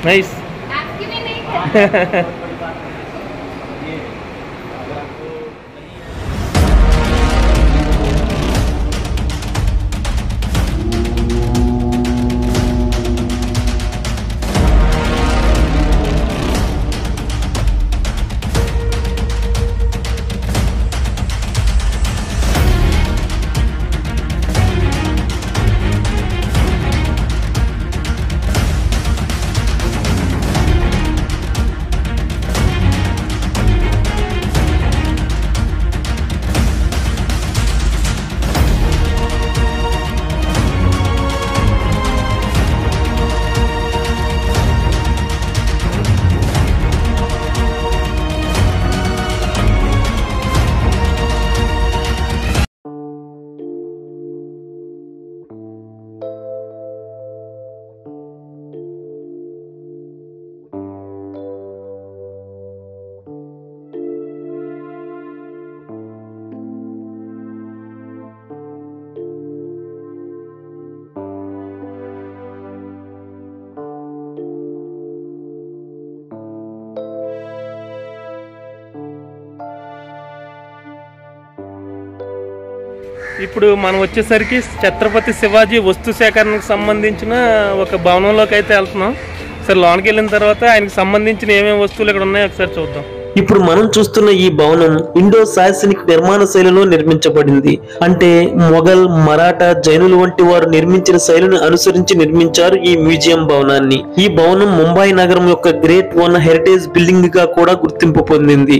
Nice. ఇప్పుడు మనం వచ్చేసరికి ఛత్రపతి శివాజీ వస్తు సేకరణకు సంబంధించిన ఒక భవనంలోకి అయితే వెళ్తున్నాం. సరే లోనికి వెళ్ళిన తర్వాత ఆయనకు సంబంధించిన ఏమేమి వస్తువులు ఇక్కడ ఉన్నాయో ఒకసారి చూద్దాం. ఇప్పుడు మనం చూస్తున్న ఈ భవనం ఇండో శాసనిక్ నిర్మాణ శైలిలో నిర్మించబడింది. అంటే మొఘల్, మరాఠా, జైనులు వంటి వారు నిర్మించిన శైలిని అనుసరించి నిర్మించారు ఈ మ్యూజియం భవనాన్ని. ఈ భవనం ముంబై నగరం యొక్క గ్రేట్ వన్ హెరిటేజ్ బిల్డింగ్ గా కూడా గుర్తింపు పొందింది.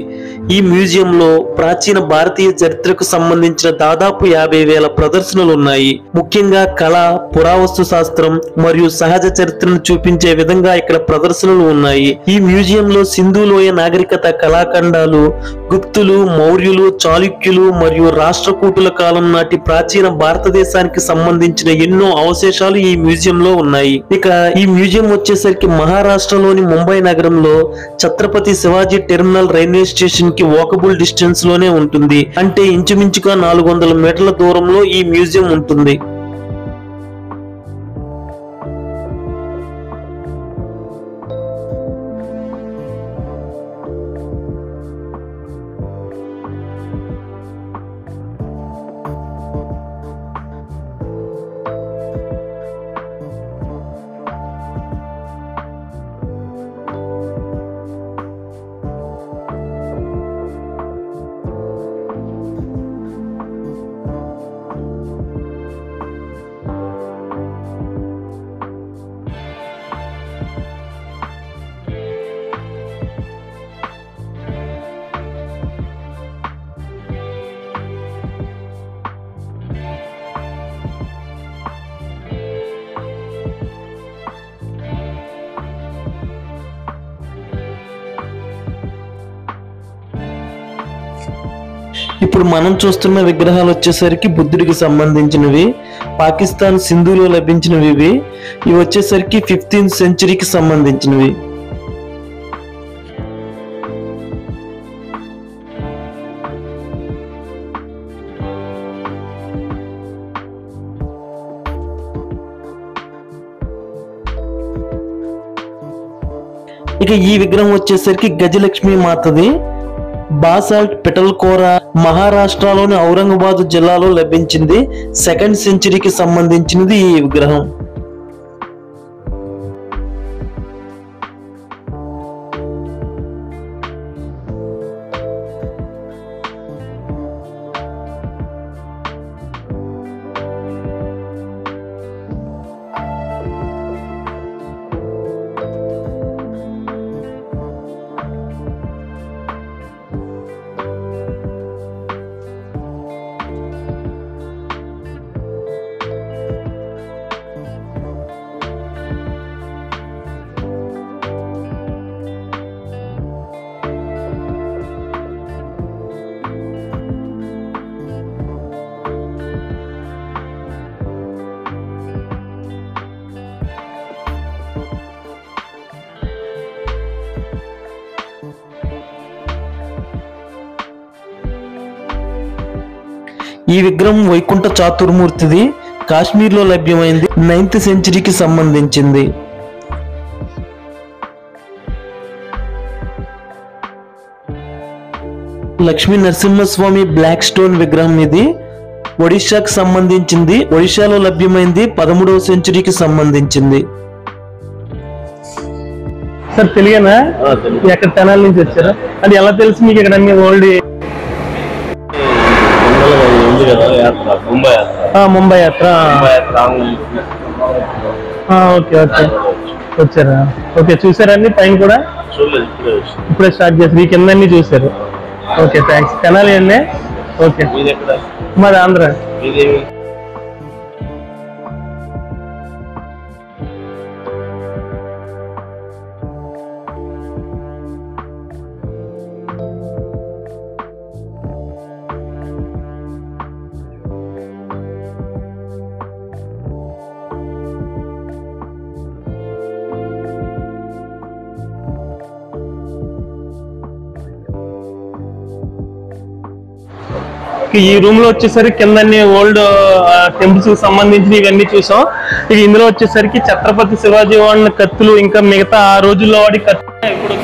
ఈ మ్యూజియంలో ప్రాచీన భారతీయ చరిత్రకు సంబంధించిన దాదాపు 50,000 ప్రదర్శనలు ఉన్నాయి. ముఖ్యంగా కళ, పురావస్తు శాస్త్రం మరియు సహజ చరిత్రను చూపించే విధంగా ఇక్కడ ప్రదర్శనలు ఉన్నాయి. ఈ మ్యూజియంలో సింధు లోయ నాగరికత కళాఖండాలు, గుప్తులు, మౌర్యులు, చాళుక్యులు మరియు రాష్ట్రకూటుల కాలం నాటి ప్రాచీన భారతదేశానికి సంబంధించిన ఎన్నో అవశేషాలు ఈ మ్యూజియంలో ఉన్నాయి. ఇక ఈ మ్యూజియం వచ్చేసరికి మహారాష్ట్రలోని ముంబై నగరంలో Chhatrapati Shivaji terminal railway station కి వాకబుల్ డిస్టెన్స్ లోనే ఉంటుంది. అంటే ఇంచుమించుగా 400 మీటర్ల దూరంలో ఈ మ్యూజియం ఉంటుంది. ఇప్పుడు మనం చూస్తున్న విగ్రహాలు వచ్చేసరికి బుద్ధుడికి సంబంధించినవి. పాకిస్తాన్ సింధులో లభించినవి ఇవి వచ్చేసరికి 15th సెంచరీకి సంబంధించినవి. ఇక ఈ విగ్రహం వచ్చేసరికి గజలక్ష్మి మాతది. బాసాల్ట్ పిటల్కోరా మహారాష్ట్రలోని ఔరంగాబాద్ జిల్లాలో లభించింది. 2nd సెంచరీకి సంబంధించినది ఈ విగ్రహం. ఈ విగ్రహం వైకుంఠ చాతుర్మూర్తిది. కాశ్మీర్ లో లభ్యమైంది. 9th సెంచరీకి సంబంధించింది. లక్ష్మీ నరసింహస్వామి బ్లాక్ స్టోన్ విగ్రహం ఇది. ఒడిశాకు సంబంధించింది. ఒడిశాలో లభ్యమైంది. 13వ సెంచరీకి సంబంధించింది. సార్ తెలియనా? ఎక్కడ తెనాలి నుంచి వచ్చారా? అది ఎలా తెలుసు మీకు ఇక్కడ అన్ని ఓల్డ్? ముంబై యాత్ర. ఓకే ఓకే వచ్చారా? ఓకే చూసారా అన్ని పైన కూడా? ఇప్పుడే స్టార్ట్ చేశారు. ఈ కింద అన్ని చూసారు. Okay thanks. తెనాలి అండి. ఓకే మాది ఆంధ్ర. ఈ రూమ్ లో వచ్చేసరికి కింద ఓల్డ్ టెంపుల్స్ కి సంబంధించిన ఇవన్నీ చూసాం. ఇక ఇందులో వచ్చేసరికి ఛత్రపతి శివాజీ వాడిన కత్తులు, ఇంకా మిగతా ఆ రోజుల్లో వాడి కత్తులు ఇప్పుడు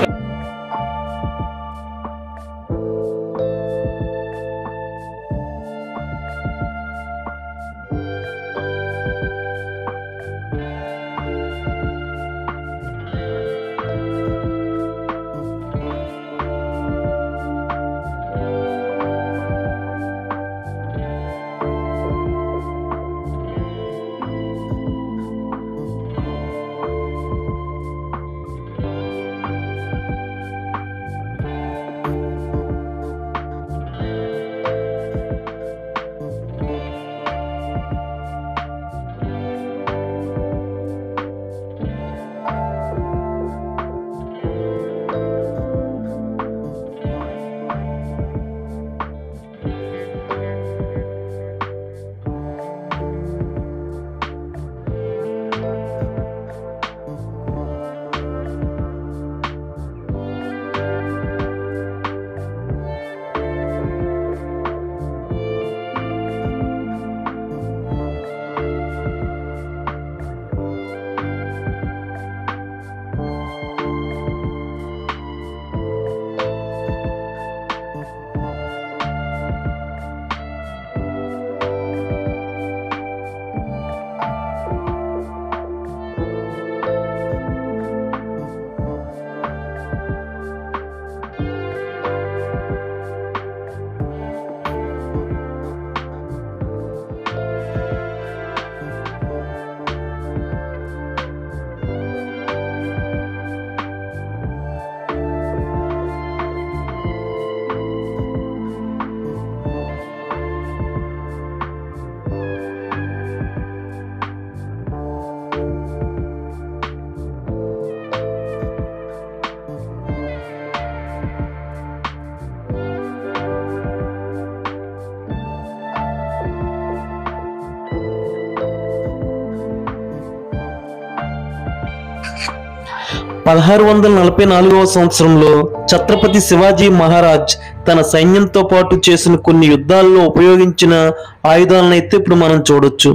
పదహారు 1644వ సంవత్సరంలో ఛత్రపతి శివాజీ మహారాజ్ తన సైన్యంతో పాటు చేసిన కొన్ని యుద్ధాల్లో ఉపయోగించిన ఆయుధాలను అయితే ఇప్పుడు మనం చూడొచ్చు.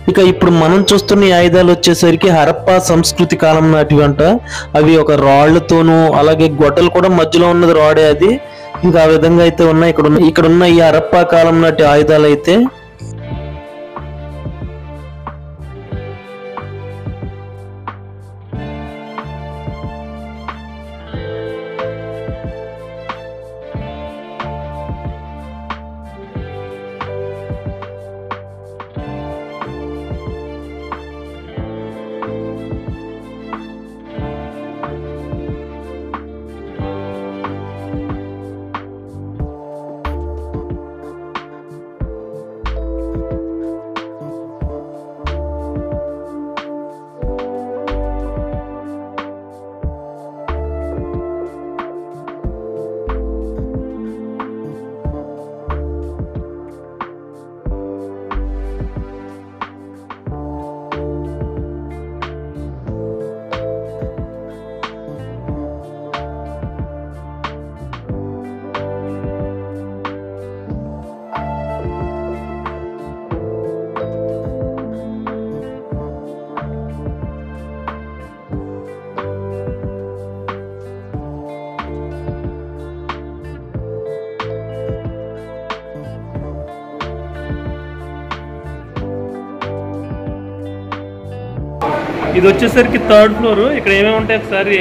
ఇక ఇప్పుడు మనం చూస్తున్న ఈ ఆయుధాలు వచ్చేసరికి హరప్పా సంస్కృతి కాలం నాటివి అంట. అవి ఒక రాళ్లతోనూ అలాగే గొడ్డలు కూడా మధ్యలో ఉన్నది రాడే అది. ఇంకా ఆ విధంగా అయితే ఉన్నాయి ఇక్కడ ఉన్న ఈ హరప్పా కాలం నాటి ఆయుధాలు అయితే. ఇది వచ్చేసరికి 3rd ఫ్లోర్. ఇక్కడ ఏమేమి ఉంటాయి ఒకసారి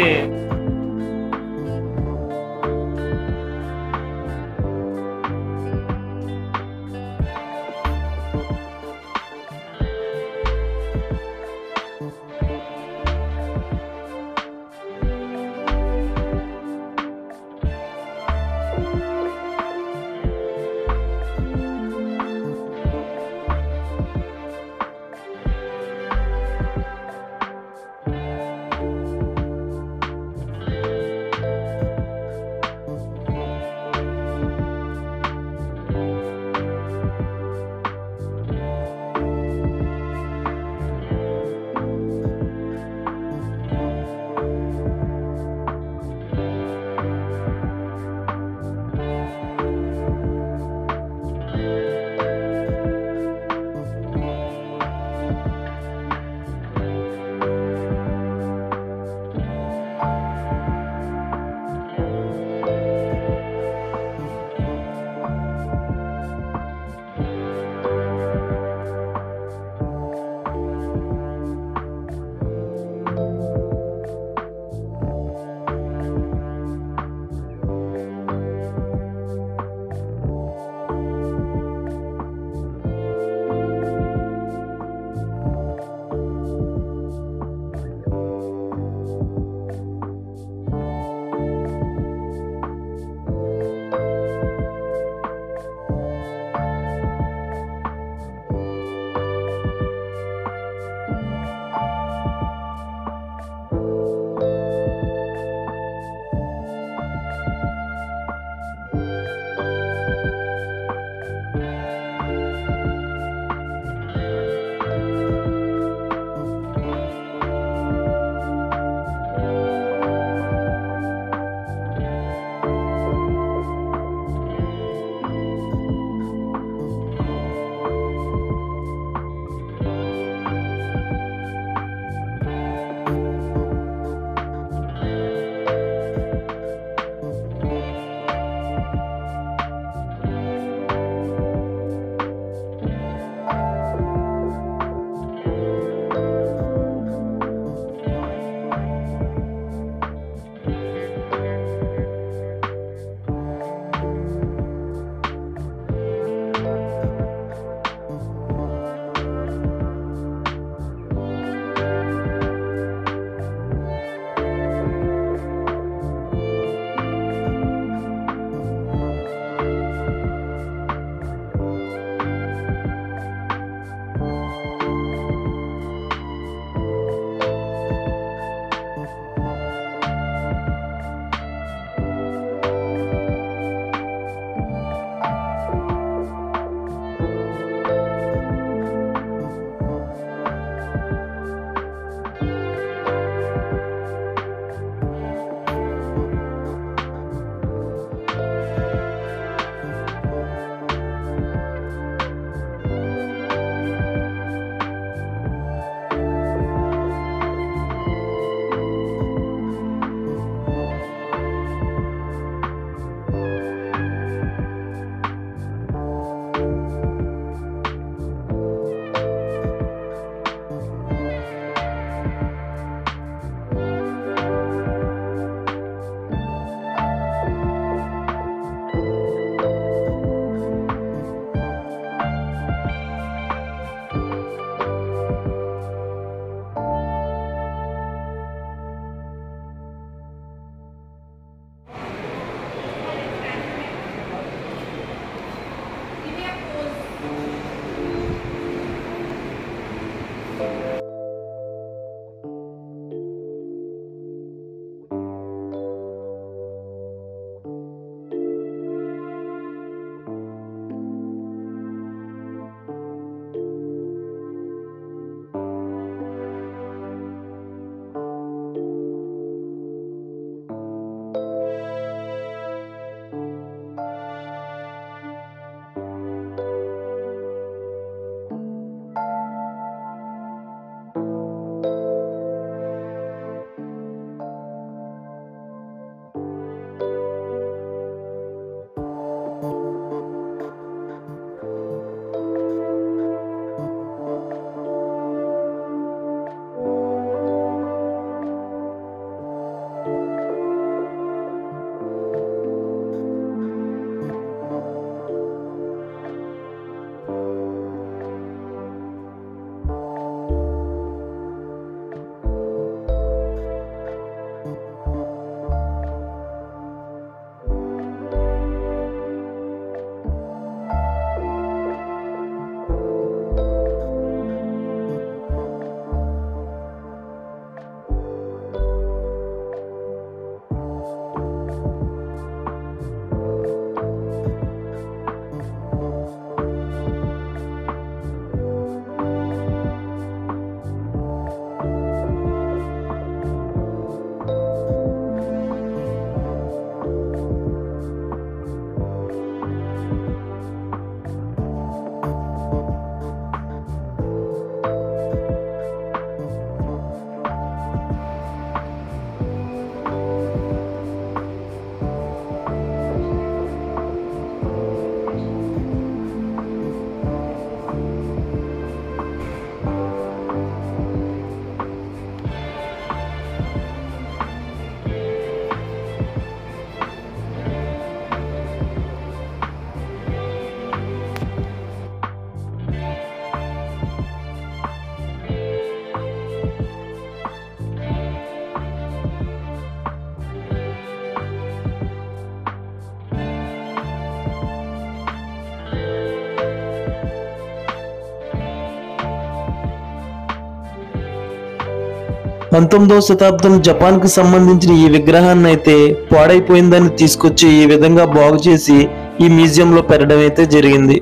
19వ శతాబ్దం జపాన్ కు సంబంధించిన ఈ విగ్రహాన్ని అయితే పాడైపోయిందని తీసుకొచ్చి ఈ విధంగా బాగు చేసి ఈ మ్యూజియంలో పెట్టడం అయితే జరిగింది.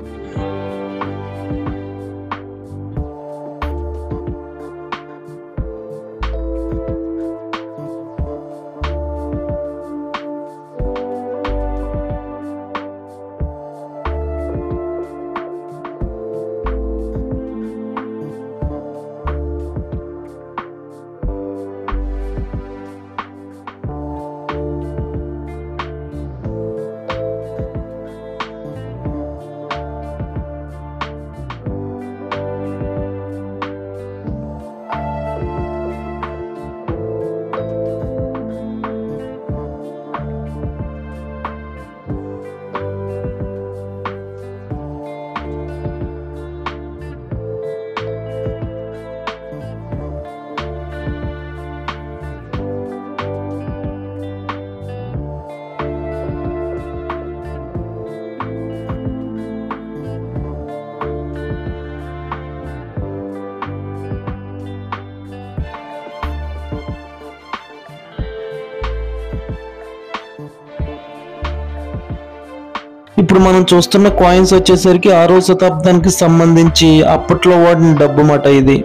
ఇప్పుడు మనం చూస్తున్న కాయిన్స్ వచ్చేసరికి 6వ శతాబ్దానికి సంబంధించి అప్పట్లో వాడిన డబ్బు మాట ఇది.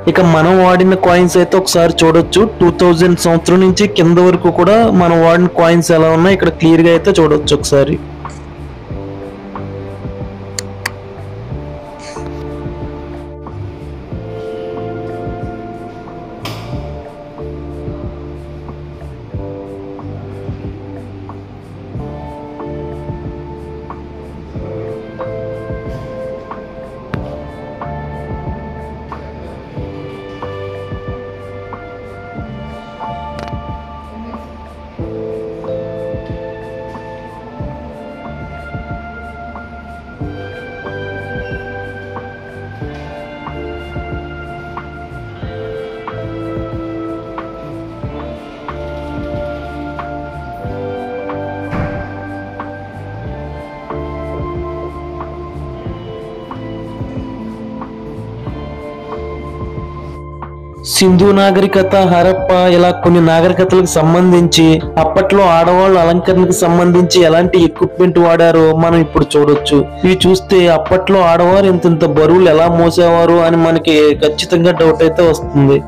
ఇక మనం వాడిన కాయిన్స్ అయితే ఒకసారి చూడొచ్చు. 2000 సంవత్సరం నుంచి కింద వరకు కూడా మనం వాడిన కాయిన్స్ ఎలా ఉన్నాయి ఇక్కడ క్లియర్ గా అయితే చూడొచ్చు ఒకసారి. సింధు నాగరికత, హరప్ప ఇలా కొన్ని నాగరికతలకు సంబంధించి అప్పట్లో ఆడవాళ్ళు అలంకరణకు సంబంధించి ఎలాంటి ఎక్విప్మెంట్ వాడారో మనం ఇప్పుడు చూడొచ్చు. ఇవి చూస్తే అప్పట్లో ఆడవారు ఇంత బరువులు ఎలా మోసేవారు అని మనకి ఖచ్చితంగా డౌట్ అయితే వస్తుంది.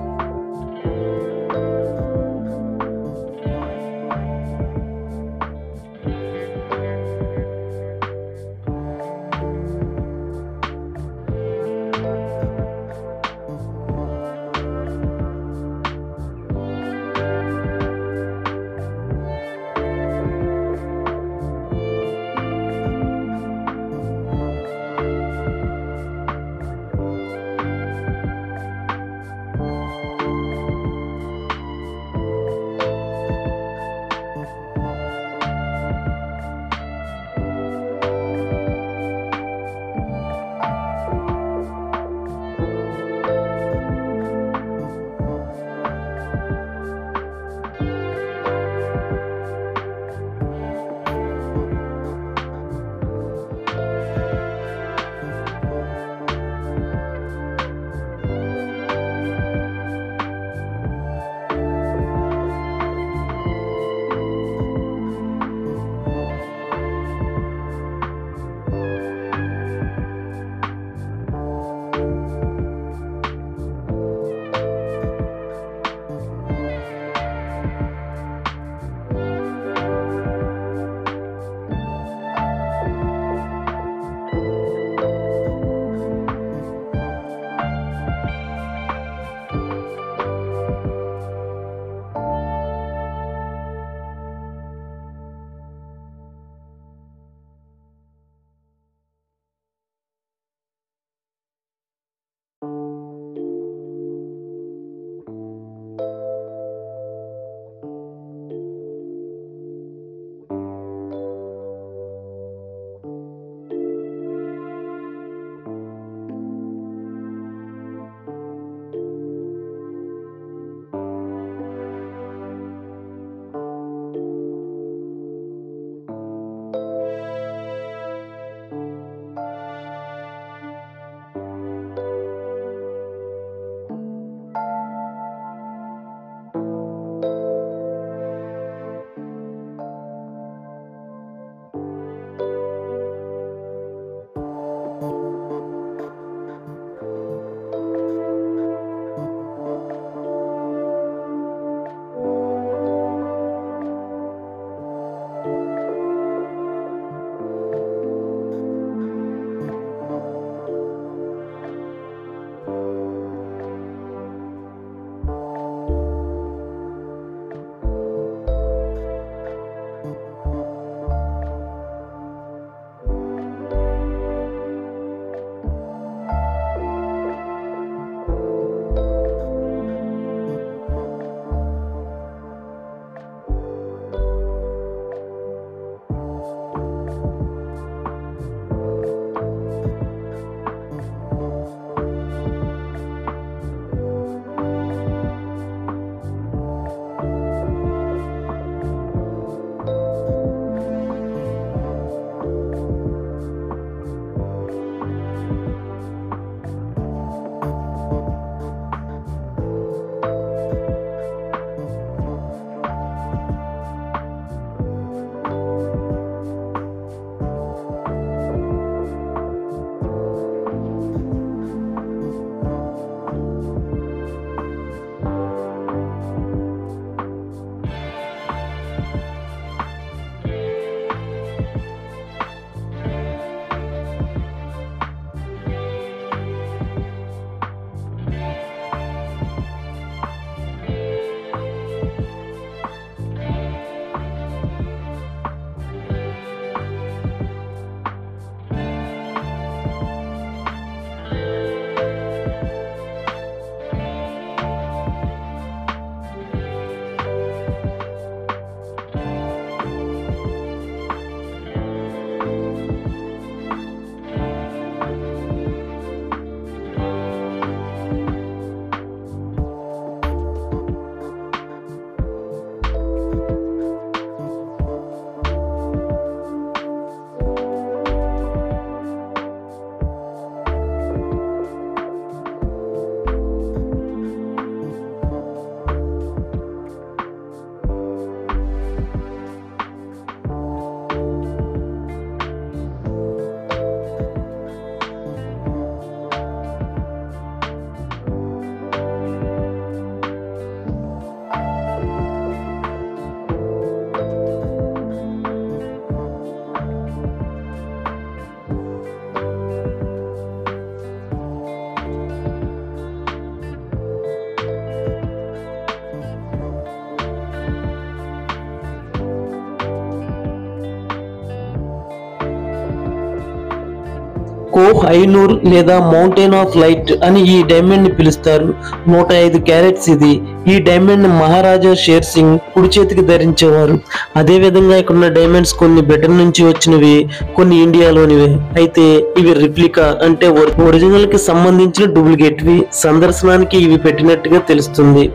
కోహ్ ఐనూర్ లేదా మౌంటైన్ ఆఫ్ లైట్ అని ఈ డైమండ్ ని పిలుస్తారు. 105 క్యారెట్స్ ఇది. ఈ డైమండ్ ని మహారాజా షేర్ సింగ్ కుడి చేతికి ధరించేవారు. అదే విధంగా ఇక్కడ డైమండ్స్ కొన్ని బ్రిటన్ నుంచి వచ్చినవి, కొన్ని ఇండియాలోనివి. అయితే ఇవి రిప్లికా అంటే ఒరిజినల్ కి సంబంధించిన డూప్లికేట్ వి. సందర్శనానికి ఇవి పెట్టినట్టుగా తెలుస్తుంది.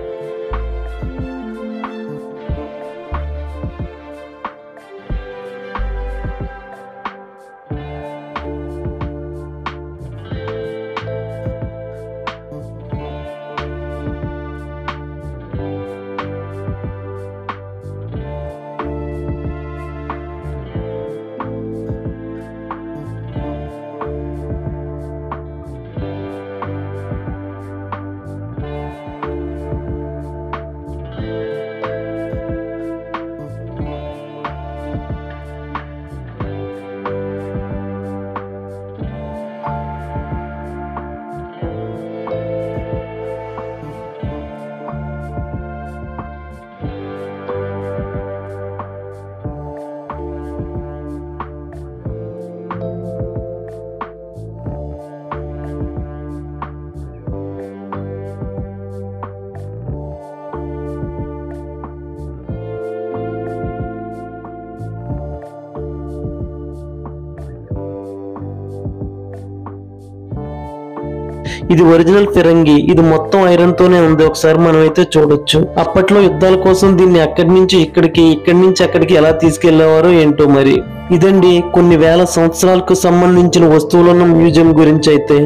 ఇది ఒరిజినల్ ఫిరంగి. ఇది మొత్తం ఐరన్ తోనే ఉంది. ఒకసారి మనం అయితే చూడొచ్చు. అప్పట్లో యుద్ధాల కోసం దీన్ని అక్కడి నుంచి ఇక్కడికి, ఇక్కడి నుంచి అక్కడికి ఎలా తీసుకెళ్లేవారో ఏంటో మరి. ఇదండి కొన్ని వేల సంవత్సరాలకు సంబంధించిన వస్తువులున్న మ్యూజియం గురించి అయితే.